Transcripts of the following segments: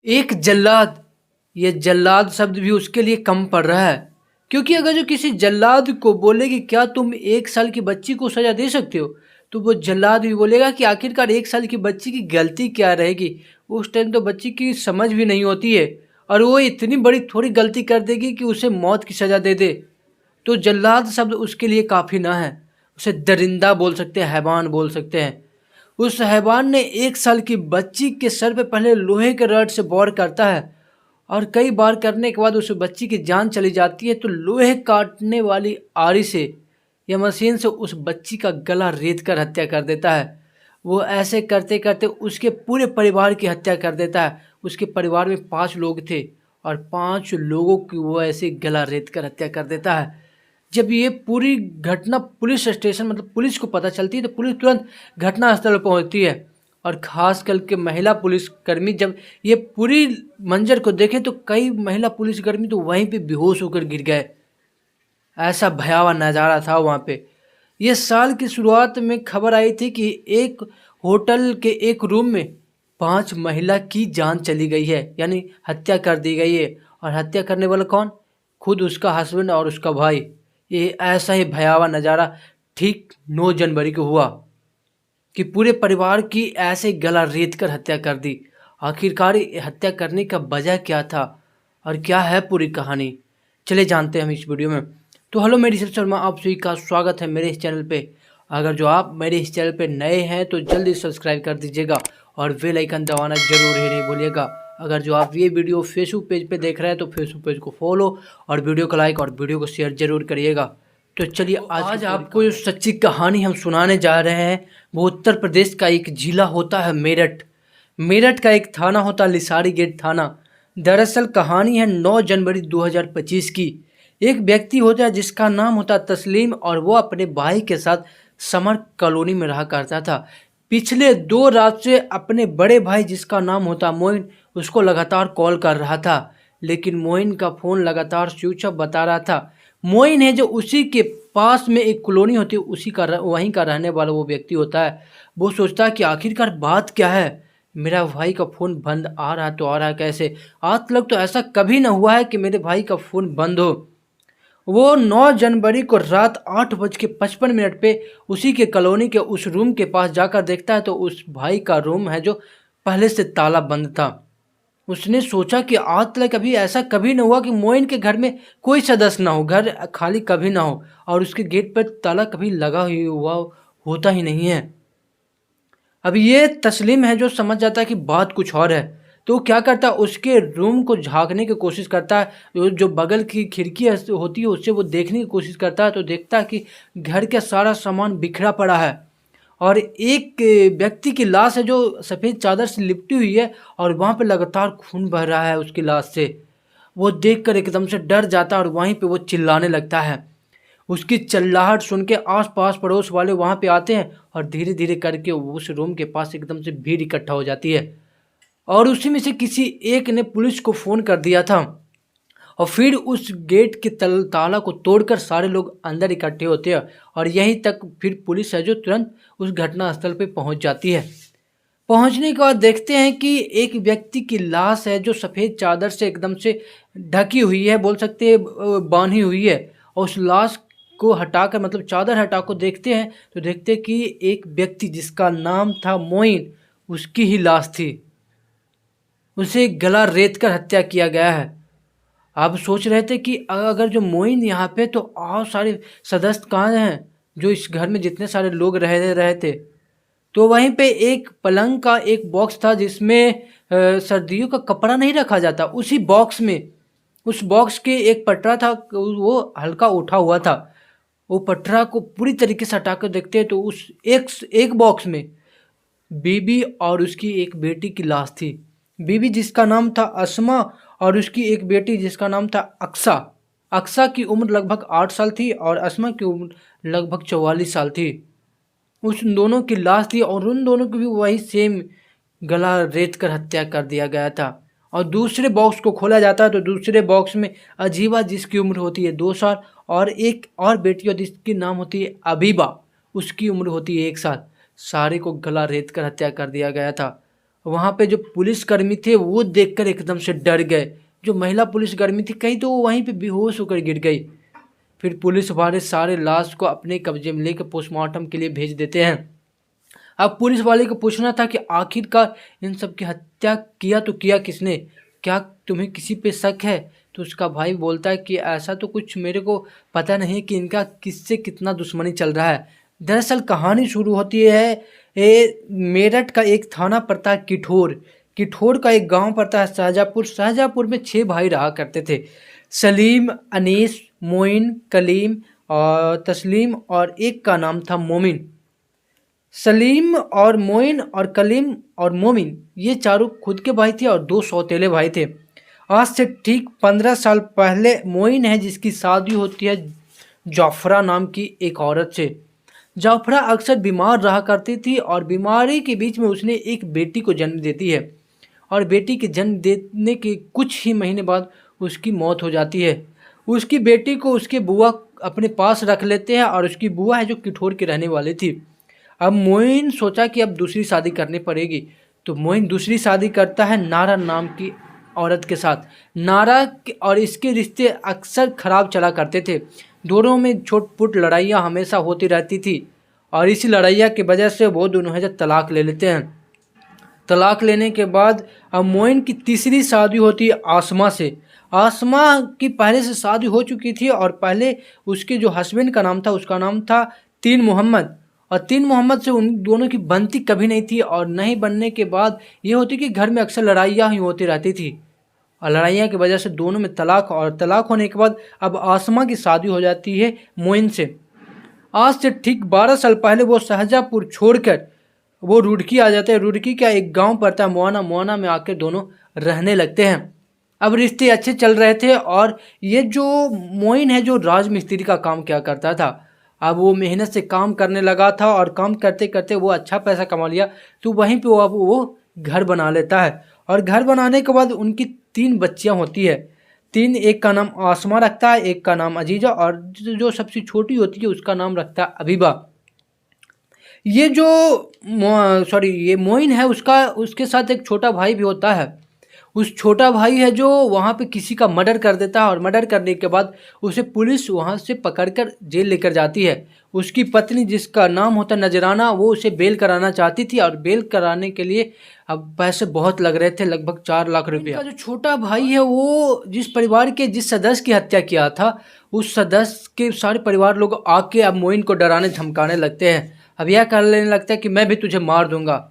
एक जल्लाद, ये जल्लाद शब्द भी उसके लिए कम पड़ रहा है। क्योंकि अगर जो किसी जल्लाद को बोले कि क्या तुम 1 साल की बच्ची को सज़ा दे सकते हो? तो वो जल्लाद भी बोलेगा कि आखिरकार 1 साल की बच्ची की गलती क्या रहेगी? उस टाइम तो बच्ची की समझ भी नहीं होती है और वो इतनी बड़ी थोड़ी गलती कर देगी कि उसे मौत की सज़ा दे दे। तो जल्लाद शब्द उसके लिए काफ़ी ना है। उसे दरिंदा बोल सकते हैं, हैवान बोल सकते हैं। उस हैवान ने 1 साल की बच्ची के सर पे पहले लोहे के रॉड से वार करता है और कई बार करने के बाद उस बच्ची की जान चली जाती है, तो लोहे काटने वाली आरी से या मशीन से उस बच्ची का गला रेत कर हत्या कर देता है। वो ऐसे करते करते उसके पूरे परिवार की हत्या कर देता है। उसके परिवार में 5 लोग थे और 5 लोगों की वो ऐसे गला रेत कर हत्या कर देता है। जब ये पूरी घटना पुलिस स्टेशन मतलब पुलिस को पता चलती है, तो पुलिस तुरंत घटनास्थल पर पहुंचती है और खास करके महिला पुलिसकर्मी जब ये पूरी मंजर को देखे तो कई महिला पुलिसकर्मी तो वहीं पे बेहोश होकर गिर गए। ऐसा भयावह नज़ारा था वहाँ पे। ये साल की शुरुआत में खबर आई थी कि एक होटल के एक रूम में 5 महिला की जान चली गई है, यानी हत्या कर दी गई है। और हत्या करने वाला कौन? खुद उसका हस्बैंड और उसका भाई। ये ऐसा ही भयावह नज़ारा ठीक 9 जनवरी को हुआ कि पूरे परिवार की ऐसे गला रेत कर हत्या कर दी। आखिरकार हत्या करने का वजह क्या था और क्या है पूरी कहानी, चले जानते हैं हम इस वीडियो में। तो हेलो, मैं ऋषभ शर्मा, आप सभी का स्वागत है मेरे इस चैनल पे। अगर जो आप मेरे इस चैनल पे नए हैं तो जल्दी सब्सक्राइब कर दीजिएगा और बेल आइकन दबाना जरूर ही नहीं भूलिएगा। अगर जो आप ये वीडियो फेसबुक पेज पे देख रहे हैं तो फेसबुक पेज को फॉलो और वीडियो को लाइक और वीडियो को शेयर जरूर करिएगा। तो चलिए आज आपको जो सच्ची कहानी हम सुनाने जा रहे हैं वो उत्तर प्रदेश का एक जिला होता है मेरठ। मेरठ का एक थाना होता है लिसाड़ी गेट थाना। दरअसल कहानी है 9 जनवरी 2025 की। एक व्यक्ति होता है जिसका नाम होता है तस्लीम और वो अपने भाई के साथ समर कॉलोनी में रहा करता था। पिछले 2 रात से अपने बड़े भाई जिसका नाम होता मोइन उसको लगातार कॉल कर रहा था, लेकिन मोइन का फ़ोन लगातार स्विच ऑफ बता रहा था। मोइन है जो उसी के पास में एक कॉलोनी होती है, उसी का वहीं का रहने वाला वो व्यक्ति होता है। वो सोचता है कि आखिरकार बात क्या है, मेरा भाई का फ़ोन बंद आ रहा है तो आ रहा है कैसे? आज तक तो ऐसा कभी ना हुआ है कि मेरे भाई का फ़ोन बंद हो। वो 9 जनवरी को रात 8:55 पे उसी के कॉलोनी के उस रूम के पास जाकर देखता है तो उस भाई का रूम है जो पहले से ताला बंद था। उसने सोचा कि आज तक कभी ऐसा कभी ना हुआ कि मोइन के घर में कोई सदस्य ना हो, घर खाली कभी ना हो और उसके गेट पर ताला कभी लगा ही हुआ होता ही नहीं है। अब ये तस्लीम है जो समझ जाता है कि बात कुछ और है, तो वो क्या करता है उसके रूम को झाँकने की कोशिश करता है। जो बगल की खिड़की होती है उससे वो देखने की कोशिश करता है तो देखता है कि घर का सारा सामान बिखरा पड़ा है और एक व्यक्ति की लाश है जो सफ़ेद चादर से लिपटी हुई है और वहाँ पे लगातार खून बह रहा है उसकी लाश से। वो देखकर एकदम से डर जाता है और वहीं पे वो चिल्लाने लगता है। उसकी चिल्लाहट सुन के आस-पास पड़ोस वाले वहाँ पे आते हैं और धीरे-धीरे करके उस रूम के पास एकदम से भीड़ इकट्ठा हो जाती है और उसी में से किसी एक ने पुलिस को फ़ोन कर दिया था और फिर उस गेट के ताला को तोड़कर सारे लोग अंदर इकट्ठे होते हैं और यहीं तक फिर पुलिस है जो तुरंत उस घटनास्थल पे पहुंच जाती है। पहुंचने के बाद देखते हैं कि एक व्यक्ति की लाश है जो सफ़ेद चादर से एकदम से ढकी हुई है, बोल सकते हैं बांधी हुई है। और उस लाश को हटाकर मतलब चादर हटाकर देखते हैं तो देखते हैं कि एक व्यक्ति जिसका नाम था मोइन उसकी ही लाश थी। उसे गला रेत कर हत्या किया गया है। आप सोच रहे थे कि अगर जो मोइन यहाँ पे तो और सारे सदस्य कहाँ हैं जो इस घर में जितने सारे लोग रह रहे थे। तो वहीं पे एक पलंग का एक बॉक्स था जिसमें सर्दियों का कपड़ा नहीं रखा जाता, उसी बॉक्स में उस बॉक्स के एक पटरा था वो हल्का उठा हुआ था। वो पटरा को पूरी तरीके से हटा कर देखते हैं तो उस एक बॉक्स में बीबी और उसकी एक बेटी की लाश थी। बीबी जिसका नाम था अस्मा और उसकी एक बेटी जिसका नाम था अक्सा। अक्सा की उम्र लगभग 8 साल थी और अस्मा की उम्र लगभग 44 साल थी। उस दोनों की लाश थी और उन दोनों की भी वही सेम गला रेत कर हत्या कर दिया गया था। और दूसरे बॉक्स को खोला जाता है तो दूसरे बॉक्स में अजीबा जिसकी उम्र होती है 2 साल और एक और बेटी और जिसकी नाम होती है अबीबा, उसकी उम्र होती है 1 साल। सारे को गला रेत कर हत्या कर दिया गया था। वहाँ पे जो पुलिसकर्मी थे वो देखकर एकदम से डर गए। जो महिला पुलिसकर्मी थी कहीं तो वो वहीं पे बेहोश होकर गिर गई। फिर पुलिस वाले सारे लाश को अपने कब्जे में लेकर पोस्टमार्टम के लिए भेज देते हैं। अब पुलिस वाले को पूछना था कि आखिरकार इन सब की हत्या किया तो किया किसने, क्या तुम्हें किसी पे शक है? तो उसका भाई बोलता है कि ऐसा तो कुछ मेरे को पता नहीं कि इनका किससे कितना दुश्मनी चल रहा है। दरअसल कहानी शुरू होती है मेरठ का एक थाना पड़ता है किठौर। किठौर का एक गांव पड़ता है शाहजहाँपुर। शाहजहाँपुर में 6 भाई रहा करते थे, सलीम, अनीस, मोइन, कलीम और तस्लीम, और एक का नाम था मोमिन। सलीम और मोइन और कलीम और मोमिन ये चारों खुद के भाई थे और 2 सौतेले भाई थे। आज से ठीक 15 साल पहले मोइन है जिसकी शादी होती है जाफरा नाम की एक औरत से। जाफरा अक्सर बीमार रहा करती थी और बीमारी के बीच में उसने एक बेटी को जन्म देती है, और बेटी के जन्म देने के कुछ ही महीने बाद उसकी मौत हो जाती है। उसकी बेटी को उसके बुआ अपने पास रख लेते हैं, और उसकी बुआ है जो किठौर की रहने वाली थी। अब मोइन सोचा कि अब दूसरी शादी करनी पड़ेगी, तो मोइन दूसरी शादी करता है नारा नाम की औरत के साथ। और इसके रिश्ते अक्सर खराब चला करते थे। दोनों में छोट-पुट लड़ाइयाँ हमेशा होती रहती थी, और इसी लड़ाइयाँ की वजह से वो दोनों है जो तलाक ले लेते हैं। तलाक लेने के बाद अब मोइन की तीसरी शादी होती है आसमा से। आसमा की पहले से शादी हो चुकी थी, और पहले उसके जो हस्बैंड का नाम था उसका नाम था तीन मोहम्मद, और तीन मोहम्मद से उन दोनों की बनती कभी नहीं थी। और नहीं बनने के बाद ये होती कि घर में अक्सर लड़ाइयाँ ही होती रहती थी, और लड़ाइयाँ की वजह से दोनों में तलाक, और तलाक होने के बाद अब आसमा की शादी हो जाती है मोइन से। आज से ठीक 12 साल पहले वो शाहजहाँपुर छोड़कर वो रुड़की आ जाते हैं। रुड़की का एक गांव पड़ता है मोआना। मोआना में आकर दोनों रहने लगते हैं। अब रिश्ते अच्छे चल रहे थे, और ये जो मोइन है जो राजमिस्त्री का काम क्या करता था, अब वो मेहनत से काम करने लगा था, और काम करते करते वो अच्छा पैसा कमा लिया। तो वहीं पे वो घर बना लेता है, और घर बनाने के बाद उनकी 3 बच्चियां होती है। 3, एक का नाम आसमा रखता है, एक का नाम अजीजा, और जो सबसे छोटी होती है उसका नाम रखता है अबीबा। ये जो ये मोइन है उसके साथ एक छोटा भाई भी होता है। उस छोटा भाई है जो वहाँ पे किसी का मर्डर कर देता है, और मर्डर करने के बाद उसे पुलिस वहाँ से पकड़कर जेल लेकर जाती है। उसकी पत्नी जिसका नाम होता नजराना, वो उसे बेल कराना चाहती थी, और बेल कराने के लिए अब पैसे बहुत लग रहे थे, लगभग 4 लाख रुपया। जो छोटा भाई है वो जिस परिवार के जिस सदस्य की हत्या किया था, उस सदस्य के सारे परिवार लोग आके अब मोइन को डराने धमकाने लगते हैं। अब यह कर लेने लगता है कि मैं भी तुझे मार दूंगा।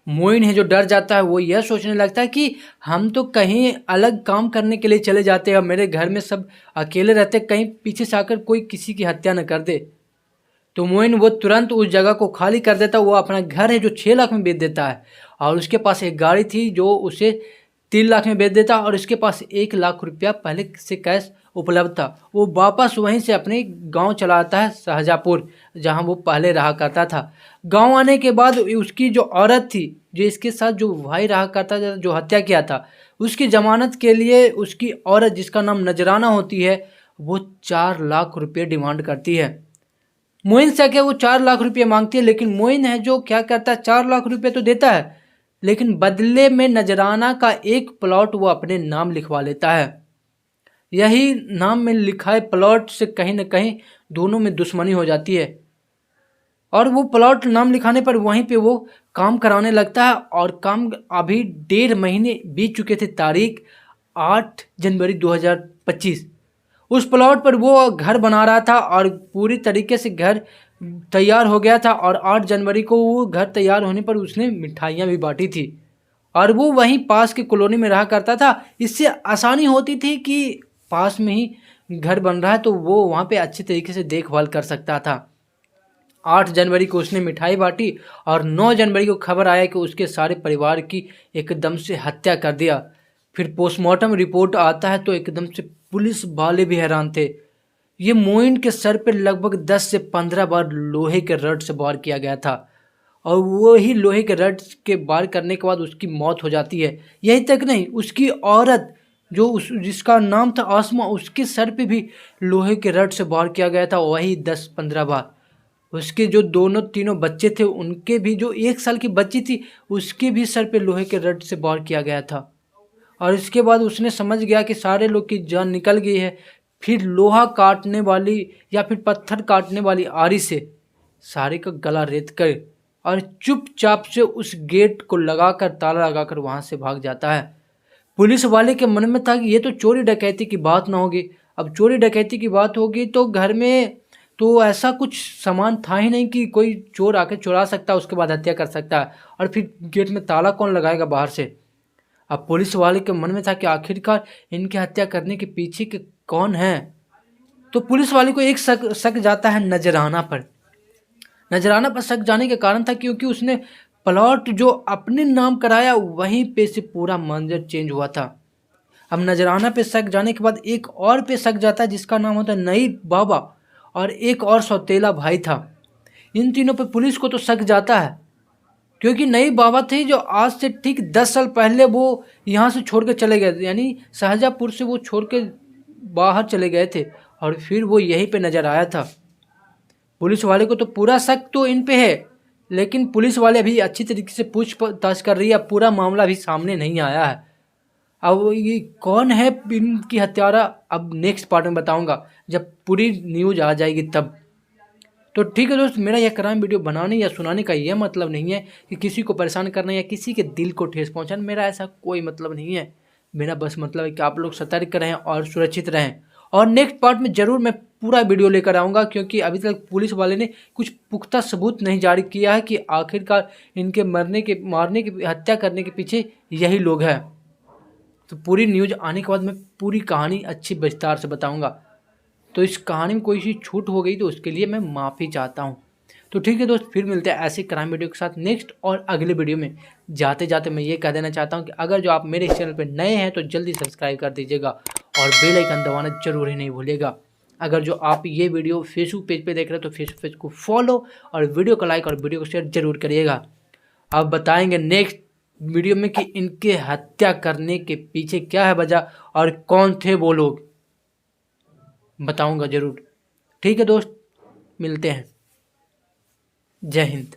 मोइन है जो डर जाता है, वो यह सोचने लगता है कि हम तो कहीं अलग काम करने के लिए चले जाते हैं, मेरे घर में सब अकेले रहते, कहीं पीछे से आकर कोई किसी की हत्या न कर दे। तो मोइन वो तुरंत उस जगह को खाली कर देता। वो अपना घर है जो 6 लाख में बेच देता है, और उसके पास एक गाड़ी थी जो उसे 3 लाख में बेच देता, और उसके पास 1 लाख रुपया पहले से कैश उपलब्ध था। वो वापस वहीं से अपने गांव चला आता है शाहजहाँपुर, जहां वो पहले रहा करता था। गांव आने के बाद उसकी जो औरत थी, जो इसके साथ जो भाई रहा करता था, जो हत्या किया था, उसकी जमानत के लिए उसकी औरत जिसका नाम नजराना होती है, वो 4 लाख रुपये डिमांड करती है। मोइन से क्या वो 4 लाख रुपये मांगती है, लेकिन मोइन है जो क्या करता है, 4 लाख रुपये तो देता है, लेकिन बदले में नजराना का एक प्लॉट वो अपने नाम लिखवा लेता है। यही नाम में लिखा है प्लॉट से कहीं न कहीं दोनों में दुश्मनी हो जाती है, और वो प्लॉट नाम लिखाने पर वहीं पे वो काम कराने लगता है। और काम अभी 1.5 महीने बीत चुके थे, तारीख 8 जनवरी 2025। उस प्लॉट पर वो घर बना रहा था, और पूरी तरीके से घर तैयार हो गया था, और 8 जनवरी को वो घर तैयार होने पर उसने मिठाइयाँ भी बांटी थी, और वो वहीं पास की कॉलोनी में रहा करता था। इससे आसानी होती थी कि पास में ही घर बन रहा है तो वो वहाँ पे अच्छे तरीके से देखभाल कर सकता था। 8 जनवरी को उसने मिठाई बांटी, और 9 जनवरी को खबर आया कि उसके सारे परिवार की एकदम से हत्या कर दिया। फिर पोस्टमार्टम रिपोर्ट आता है तो एकदम से पुलिस वाले भी हैरान थे। ये मोइन के सर पे लगभग 10 से 15 बार लोहे के रड से वार किया गया था, और वही लोहे के रड के वार करने के बाद उसकी मौत हो जाती है। यही तक नहीं, उसकी औरत जिसका नाम था आसमा, उसके सर पे भी लोहे के रड से वार किया गया था, वही 10-15 बार। उसके जो दोनों तीनों बच्चे थे उनके भी, जो 1 साल की बच्ची थी उसके भी सर पे लोहे के रड से वार किया गया था। और इसके बाद उसने समझ गया कि सारे लोग की जान निकल गई है। फिर लोहा काटने वाली या फिर पत्थर काटने वाली आरी से सारे का गला रेत कर और चुपचाप से उस गेट को लगाकर, ताला लगाकर वहां से भाग जाता है। पुलिस वाले के मन में था कि ये तो चोरी डकैती की बात ना होगी। अब चोरी डकैती की बात होगी तो घर में तो ऐसा कुछ सामान था ही नहीं कि कोई चोर आके चुरा सकता है, उसके बाद हत्या कर सकता है। और फिर गेट में ताला कौन लगाएगा बाहर से। अब पुलिस वाले के मन में था कि आखिरकार इनकी हत्या करने के पीछे के कौन है। तो पुलिस वाले को एक शक जाता है नजराना पर। नजराना पर शक जाने के कारण था क्योंकि उसने प्लॉट जो अपने नाम कराया वहीं पे से पूरा मंजर चेंज हुआ था। अब नजराना पे शक जाने के बाद एक और पे शक जाता है जिसका नाम होता है नईब बाबा, और एक और सौतेला भाई था। इन तीनों पे पुलिस को तो शक जाता है क्योंकि नईब बाबा थे जो आज से ठीक 10 साल पहले वो यहाँ से छोड़ के चले गए थे, यानी शाहजहाँपुर से वो छोड़ के बाहर चले गए थे और फिर वो यहीं पे नजर आया था। पुलिस वाले को तो पूरा शक तो इन पे है, लेकिन पुलिस वाले अभी अच्छी तरीके से पूछताछ कर रही है। पूरा मामला अभी सामने नहीं आया है। अब ये कौन है इनकी हत्यारा, अब नेक्स्ट पार्ट में बताऊंगा जब पूरी न्यूज आ जाएगी तब। तो ठीक है दोस्त, मेरा यह क्राइम वीडियो बनाने या सुनाने का यह मतलब नहीं है कि किसी को परेशान करना या किसी के दिल को ठेस पहुंचाना। मेरा ऐसा कोई मतलब नहीं है। मेरा बस मतलब है कि आप लोग सतर्क रहें और सुरक्षित रहें। और नेक्स्ट पार्ट में ज़रूर मैं पूरा वीडियो लेकर आऊँगा क्योंकि अभी तक पुलिस वाले ने कुछ पुख्ता सबूत नहीं जारी किया है कि आखिरकार इनके मारने के हत्या करने के पीछे यही लोग हैं। तो पूरी न्यूज़ आने के बाद मैं पूरी कहानी अच्छी विस्तार से बताऊँगा। तो इस कहानी में कोई सी छूट हो गई तो उसके लिए मैं माफ़ी चाहता हूँ। तो ठीक है दोस्त, फिर मिलते हैं ऐसे क्राइम वीडियो के साथ नेक्स्ट और अगले वीडियो में। जाते जाते मैं ये कह देना चाहता हूँ कि अगर जो आप मेरे इस चैनल पर नए हैं तो जल्दी सब्सक्राइब कर दीजिएगा और बेल आइकन दबाना जरूर ही नहीं भूलिएगा। अगर जो आप ये वीडियो फेसबुक पेज पे देख रहे हैं तो फेसबुक पेज को फॉलो और वीडियो को लाइक और वीडियो को शेयर जरूर करिएगा। अब बताएंगे नेक्स्ट वीडियो में कि इनके हत्या करने के पीछे क्या है वजह और कौन थे वो लोग, बताऊंगा जरूर। ठीक है दोस्त, मिलते हैं। जय हिंद।